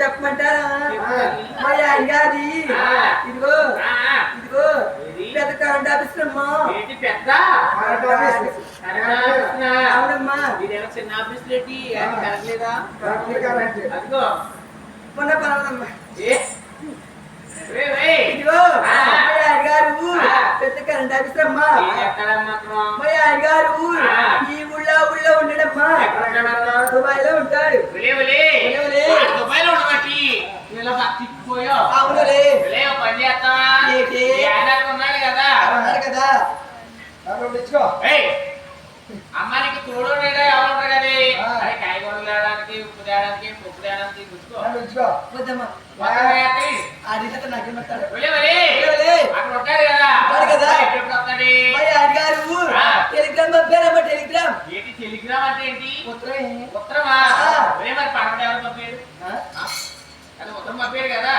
చెప్పమంటారా మా అయ్యాది ఇదిగో ఇదిగో పెద్ద కరెంట్ ఆఫీస్ అమ్మా అవునమ్మా చిన్న ఆఫీస్ లేటి కరెక్ట్లేదా అదిగో మొన్న పర్వాలమ్మా ఇదిగో గారు పెద్ద కరెంట్ ఆఫీస్ అమ్మా మా గారు ఈ ఊళ్ళో ఉండడమ్మా దుబాయ్ లో ఉంటాడు అవునులే అమ్మానికి తోడు ఎవరు ఉంటారు కదా అదే కాయగూరలు తేడానికి ఉప్పు తేడానికి పప్పు తేడానికి టెలిగ్రామ్ అంటే ఏంటి ఉత్తరమా మరి పడమట ఎవరు పంపాడు అది ఉత్తరం పంపాడు కదా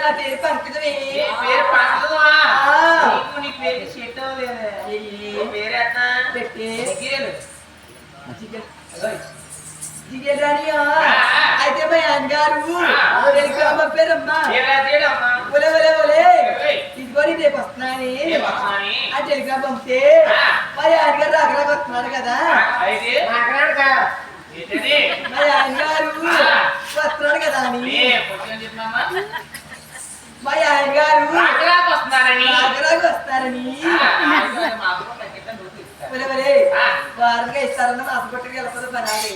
పంపి ఏ పంకజం అయితే మా అన్నగారు పంపారమ్మా ఇదిగోని రేపు వస్తున్నాని ఆ టెలిగ్రామ్ పంపితే మరి అన్నగారు రాకరాకు వస్తున్నాడు కదా మరి అన్నగారు వస్తున్నాడు కదా అని మా అన్నగారు రాకరాకు వస్తారని వారంగా ఇస్తారన్న హాస్పిటల్కి వెళ్ళిపోతే పనాలి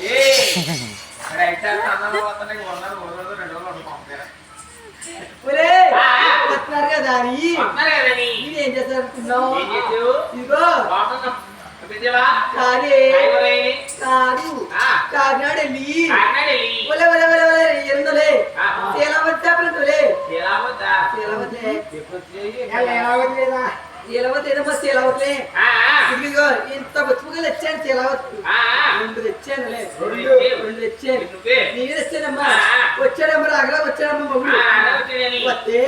వస్తున్నారు కదా అని ఏం చేస్తారు అనుకున్నావు ఇదిగో కాకినాడ వెళ్ళి ఎరుందలే శీలావతి చెప్పలే శీలావతిలే ఇదిగో ఇంత బతుకులు తెచ్చాను శీలావతి రెండు తెచ్చానులే రెండు తెచ్చాను నీవే తెచ్చానమ్మా వచ్చాడమ్మా రాగలా వచ్చాడమ్మా మగుడు వస్తే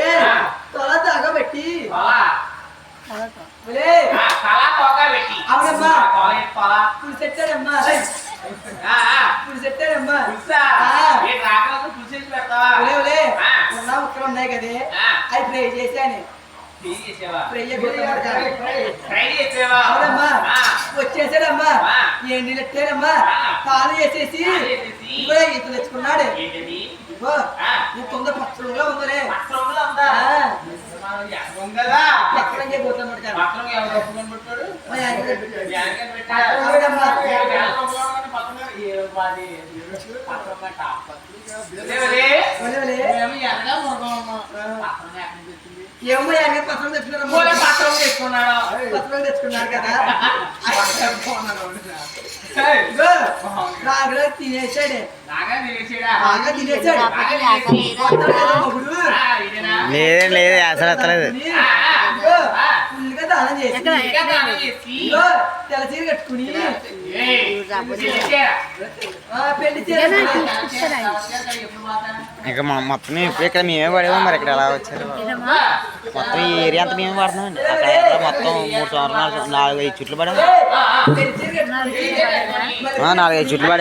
తొల తాగబెట్టి అవునమ్మా పులిసెట్టాడమ్మా పులిసెట్టాడమ్మా ఉన్నా ఉత్తరం ఉన్నాయి కదే అది ఫ్రై చేశాను వచ్చేసాడమ్మా ఏం నీళ్ళు ఎట్టాడమ్మా పాలు వేసేసి కూడా ఈత తెచ్చుకున్నాడు తొందర పచ్చగా ఉందలే ఏమో పత్రం తెచ్చుకున్నాడు కదా రాగలో తినేసాడు లేదు అసలు ఎత్తలేదు ఫుల్గా దానం చేసి తెల్ల చీర కట్టుకుని పెళ్లి చీర ఇంకా మొత్తం ఇక్కడ మేమే పడేమో మరి ఇక్కడ ఎలా వచ్చారు మొత్తం ఈ ఏరియా అంతా మేమే పడుతున్నామండి అక్కడ మొత్తం 3 సంవత్సరాలు 4-5 చుట్లు పడాము 4-5 చుట్లు పడాము